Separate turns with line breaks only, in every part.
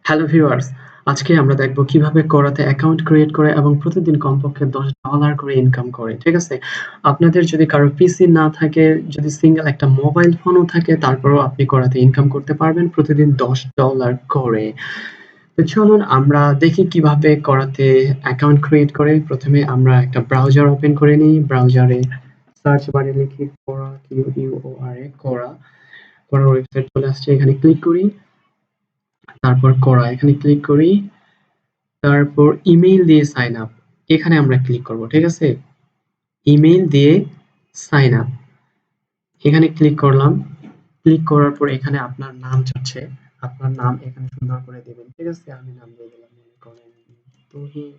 Hello viewers, আজকে আমরা দেখব কিভাবে কোরাতে অ্যাকাউন্ট ক্রিয়েট করে এবং প্রতিদিন কমপক্ষে $10 করে ইনকাম করে। ঠিক আছে? আপনাদের যদি কারো পিসি না থাকে, যদি সিঙ্গেল একটা মোবাইল ফোনও থাকে, তারপরেও আপনি কোরাতে ইনকাম করতে পারবেন প্রতিদিন $10 করে। তো চলুন আমরা দেখি কিভাবে কোরাতে অ্যাকাউন্ট ক্রিয়েট করে। প্রথমে আমরা একটা ব্রাউজার ওপেন করে নিই। ব্রাউজারে সার্চ বারে লিখি কোরা, কিউইউওআরএ, কোরা। কোরার ওয়েবসাইট চলে আসছে, এখানে ক্লিক করি। তারপর কোরা, এখানে ক্লিক করি। তারপর ইমেইল দিয়ে সাইন আপ, এখানে আমরা ক্লিক করব। ঠিক আছে? ইমেইল দিয়ে সাইন আপ, এখানে ক্লিক করলাম। ক্লিক করার পর এখানে আপনার নাম চাচ্ছে, আপনার নাম এখানে সুন্দর করে দিবেন। ঠিক আছে? আমি নাম দিয়ে দিলাম, মনে করেন তুহিন।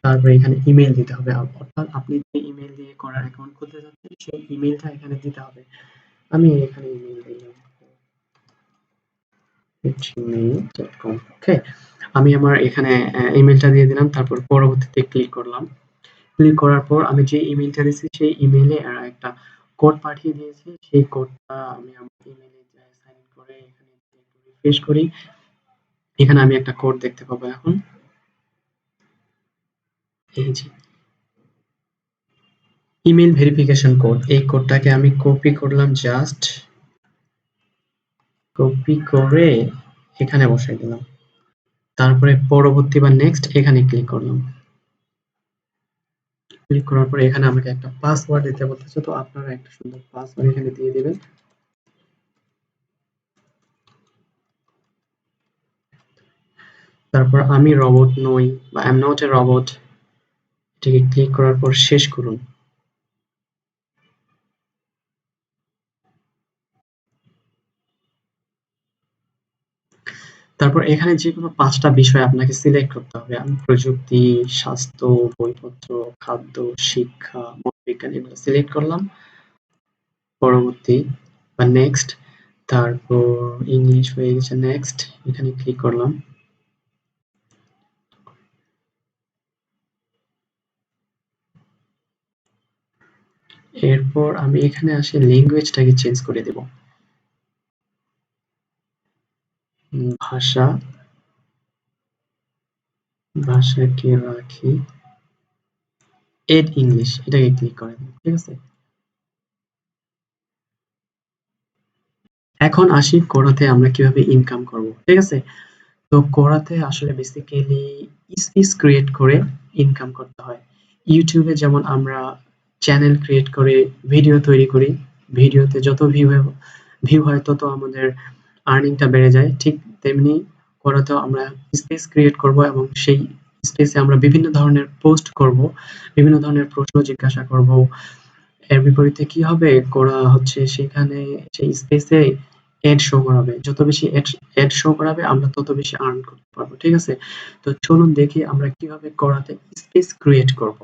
তারপর এখানে ইমেইল দিতে হবে, অর্থাৎ আপনি যে ইমেইল দিয়ে করার অ্যাকাউন্ট খুলতে যাচ্ছেন সেই ইমেইলটা এখানে দিতে হবে। আমি এখানে ইমেইল দিলাম gmail.com। ওকে, আমি আমার এখানে ইমেইলটা দিয়ে দিলাম। তারপর পরবর্তীতে ক্লিক করলাম। ক্লিক করার পর আমি যে ইমেইলটা দিয়েছি সেই ইমেইলে একটা কোড পাঠিয়ে দিয়েছে। সেই কোডটা আমি আমার ইমেইলে সাইন ইন করে এখানে একটু রিফ্রেশ করি। এখানে আমি একটা কোড দেখতে পাবো এখন। এই যে ইমেইল ভেরিফিকেশন কোড, এই কোডটাকে আমি কপি করলাম, জাস্ট কপি করে এখানে বসাই দিলাম। তারপরে পরবর্তী বা নেক্সট এখানে ক্লিক করলাম। ক্লিক করার পরে এখানে আমাকে একটা পাসওয়ার্ড দিতে বলতেছে, তো আপনারা একটা সুন্দর পাসওয়ার্ড এখানে দিয়ে দিবেন। তারপর আমি রবট নই বা I am not a robot, এটাকে ক্লিক করার পর শেষ করুন। তারপর এখানে যেকোনো ৫টা বিষয় আপনাকে সিলেক্ট করতে হবে। আমি প্রযুক্তি, স্বাস্থ্য, বইপত্র, খাদ্য, শিক্ষা, মনোবিজ্ঞান এগুলো সিলেক্ট করলাম। পরবর্তী বা নেক্সট, তারপর ইংলিশ হয়ে গেছে, নেক্সট এখানে ক্লিক করলাম। এরপর আমি এখানে আসি, ল্যাঙ্গুয়েজটাকে চেঞ্জ করে দেব। ভাষা, ভাষাকে রাখি এড ইংলিশ, এটাকে ক্লিক করে দেব। ঠিক আছে? এখন আসি কোরাতে আমরা কিভাবে ইনকাম করব। ঠিক আছে? তো কোরাতে আসলে বেসিক্যালি স্পেস ক্রিয়েট করে ইনকাম করতে হয়। ইউটিউবে যেমন আমরা চ্যানেল ক্রিয়েট করে ভিডিও তৈরি করি, ভিডিওতে যত ভিউ হয় তত আমাদের আর্নিংটা বেড়ে যায়। ঠিক তেমনি কোরাতেও আমরা স্পেস ক্রিয়েট করব এবং সেই স্পেসে আমরা বিভিন্ন ধরনের পোস্ট করব, বিভিন্ন ধরনের প্রশ্ন জিজ্ঞাসা করব। এর বিপরীতে কি হবে, কোরা হচ্ছে সেখানে সেই স্পেসে এড শো করাবে। যত বেশি এড শো করাবে আমরা তত বেশি আর্ন করতে পারবো। ঠিক আছে? তো চলুন দেখি আমরা কিভাবে কোরাতে স্পেস ক্রিয়েট করব।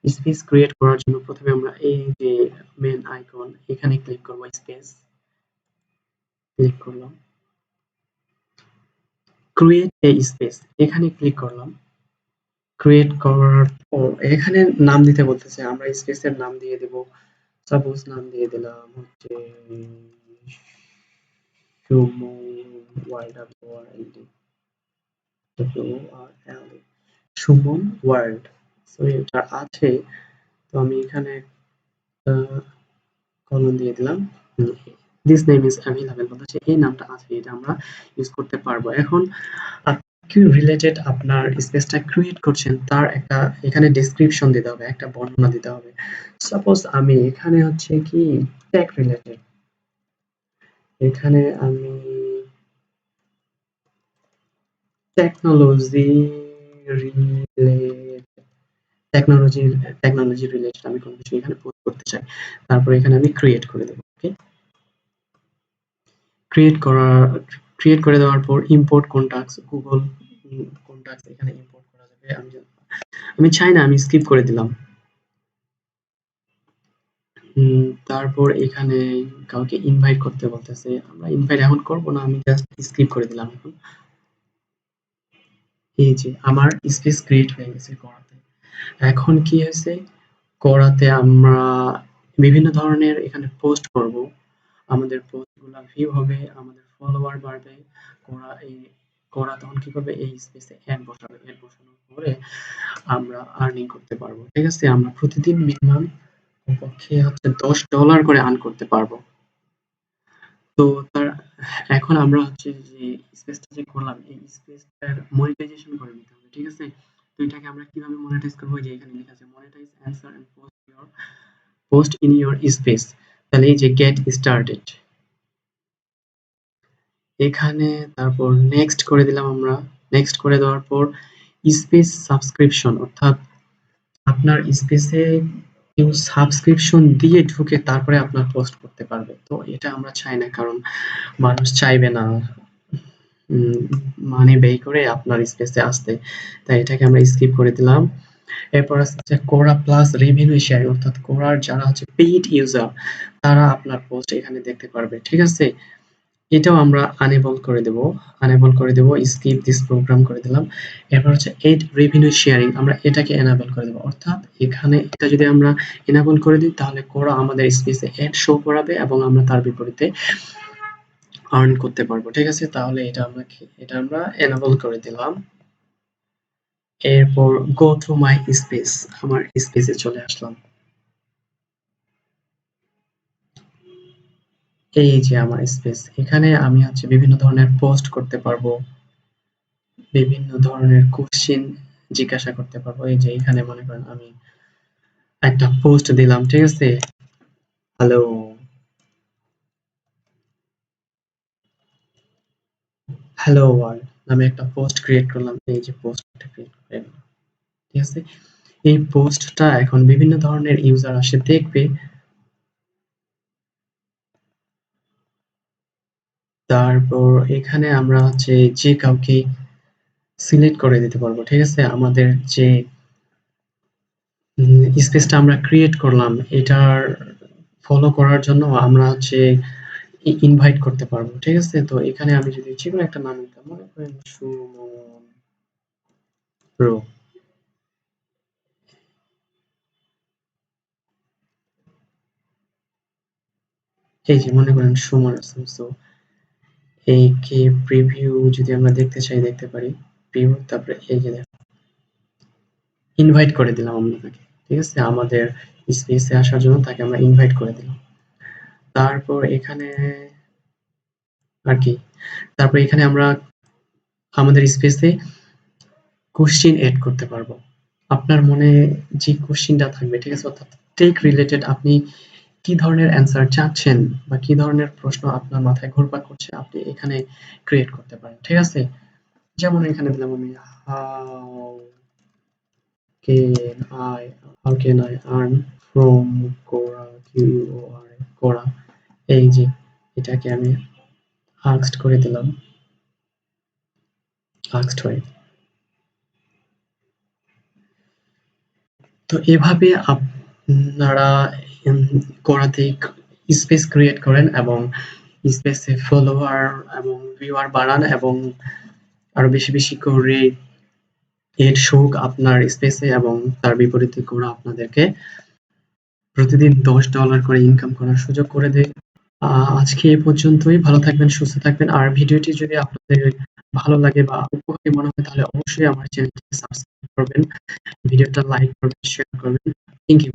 স্পেস ক্রিয়েট করার জন্য প্রথমে আমরা এই যে মেন আইকন এখানে ক্লিক করব, স্পেস ক্লিক করলাম। ক্রিয়েট এ স্পেস, এখানে ক্লিক করলাম। ক্রিয়েট করার পর এখানে নাম দিতে বলতেছে, আমরা স্পেসের নাম দিয়ে দেব। সাপোজ নাম দিয়ে দিলাম হচ্ছে Suman world, Suman world. So এটা আছে, তো আমি এখানে কলন দিয়ে দিলাম। দিস নেম ইজ অ্যাভেলেবল, বলতেছে এই নামটা আছে, এটা আমরা ইউজ করতে পারবো। এখন কি রিলেটেড আপনার স্পেসটা ক্রিয়েট করছেন তার একটা এখানে ডেসক্রিপশন দিতে হবে, একটা বর্ণনা দিতে হবে। সাপোজ আমি এখানে হচ্ছে কি টেক রিলেটেড, এখানে আমি technology related, technology technology related আমি কোনো কিছু এখানে পোস্ট করতে চাই। তারপর এখানে আমি ক্রিয়েট করে দেব। ওকে, ক্রিয়েট করা ক্রিয়েট করে দেওয়ার পর ইম্পোর্ট কন্টাক্টস, গুগল কন্টাক্টস এখানে ইম্পোর্ট করা যাবে। আমি চাই না, আমি স্কিপ করে দিলাম। তারপর এখানে কাউকে ইনভাইট করতে বলতেছে, আমরা ইনভাইট এখন করব না, আমি জাস্ট স্কিপ করে দিলাম এখন। এই যে আমার স্পেস ক্রিয়েট হয়ে গেছে করাতে। এখন কি হয়েছে, করাতে আমরা বিভিন্ন ধরনের এখানে পোস্ট করব। আমাদের পোস্টগুলা ভিউ হবে, আমাদের ফলোয়ার বাড়বে। কোরা এই Quora তখন কি করবে, এই স্পেসে অ্যাড বসাবে। অ্যাড বসানোর পরে আমরা আর্নিং করতে পারবো। ঠিক আছে? আমরা প্রতিদিন মিনিমাম কমপক্ষে হচ্ছে $10 করে আর্ন করতে পারবো। তো এখন আমরা হচ্ছে যে স্পেসটা যে করলাম, এই স্পেসটার মনিটাইজেশন করে নিতে হবে। ঠিক আছে? তো এটাকে আমরা কিভাবে মনিটাইজ করবো, যে এখানে লেখা আছে monetize answer and post in your space. তাহলে এই যে গেট স্টার্টেড, এখানে তারপর নেক্সট করে দিলাম আমরা। নেক্সট করে দেওয়ার পর স্পেস সাবস্ক্রিপশন, অর্থাৎ আপনার স্পেসে কেউ সাবস্ক্রিপশন দিয়ে ঢুকে তারপরে আপনার পোস্ট করতে পারবে। তো এটা আমরা চাই না, কারণ মানুষ চাইবে না মানি ব্যয় করে আপনার স্পেসে আসতে। তাই এটাকে আমরা স্কিপ করে দিলাম। এরপর হচ্ছে কোরা প্লাস রেভিনিউ শেয়ারিং, অর্থাৎ কোরার যারা হচ্ছে পেইড ইউজার তারা আপনার পোস্ট এখানে দেখতে পারবে। ঠিক আছে? এটাও আমরা আনেবল করে দেব। আনেবল করে দেব, স্কিপ দিস প্রোগ্রাম করে দিলাম। এরপর হচ্ছে এড রেভিনিউ শেয়ারিং, আমরা এটাকে এনাবল করে দেব। অর্থাৎ এখানে এটা যদি আমরা এনাবল করে দিই তাহলে কোরা আমাদের স্পেসে এড শো করাবে এবং আমরা তার বিপরীতে আর্ন করতে পারবো। ঠিক আছে? তাহলে এটা আমরা এনাবল করে দিলাম। এরপর গো টু মাই স্পেস, আমার স্পেসে চলে আসলাম। এই যে আমার স্পেস, এখানে আমি হচ্ছে বিভিন্ন ধরনের পোস্ট করতে পারবো, বিভিন্ন ধরনের কোশ্চেন জিজ্ঞাসা করতে পারবো। এই যে এখানে মনে করেন আমি একটা পোস্ট দিলাম। ঠিক আছে? হ্যালো, হ্যালো ওয়ার্ল্ড নামে একটা পোস্ট ক্রিয়েট করলাম। এই যে পোস্টটা ক্রিয়েট করে দিলাম। ঠিক আছে? এই পোস্টটা এখন বিভিন্ন ধরনের ইউজার আসে দেখবে। তারপর এখানে আমরা হচ্ছে যে কাউকে সিলেক্ট করে দিতে পারবো। ঠিক আছে? আমাদের যে স্পেসটা আমরা ক্রিয়েট করলাম, এটার ফলো করার জন্য আমরা হচ্ছে ইনভাইট করতে পারবো। ঠিক আছে? তো এখানে আমি যদি যেকোনো একটা নাম দিতাম, মনে করেন সুমন প্রো। এই যে মনে করেন সুমন আসলাম। সো এই কে প্রিভিউ যদি আমরা দেখতে চাই দেখতে পারি। প্রিভিউ, তারপরে এই যে ইনভাইট করে দিলাম আমরা তাকে। ঠিক আছে? আমাদের স্পেসে আসার জন্য তাকে আমরা ইনভাইট করে দিলাম। তারপর এখানে আর কি, তারপর এখানে আমরা আমাদের স্পেসে কোশ্চেন এড করতে পারবো। আপনার মনে যে কোশ্চেনটা থাকবে, ঠিক আছে, অর্থাৎ টেক রিলেটেড, আপনি কি ধরনের অ্যান্সার চাচ্ছেন বা কি ধরনের প্রশ্ন আপনার মাথায় ঘুরপাক করছে, আপনি এখানে ক্রিয়েট করতে পারেন। ঠিক আছে? যেমন এখানে দিলাম আমি how can I how can I earn from কোরা, কোরা। এই যে এটাকে আমি আস্কড করে দিলাম, আস্কড হয়ে। তো এভাবে আপনারা উম কোরাতে স্পেস ক্রিয়েট করেন এবং স্পেসে ফলোয়ার এবং ভিউয়ার বাড়ান এবং আরো বেশি বেশি করে এড শোক আপনার স্পেসে, এবং তার বিপরীতে কোরা আপনাদেরকে প্রতিদিন $10 করে ইনকাম করার সুযোগ করে দেয়। আজকে এ পর্যন্তই। ভালো থাকবেন, সুস্থ থাকবেন। আর ভিডিওটি যদি আপনাদের ভালো লাগে বা উপকারী মনে হয় তাহলে অবশ্যই আমার চ্যানেলটিকে সাবস্ক্রাইব করবেন, ভিডিওটা লাইক করবেন, শেয়ার করবেন। Thank you.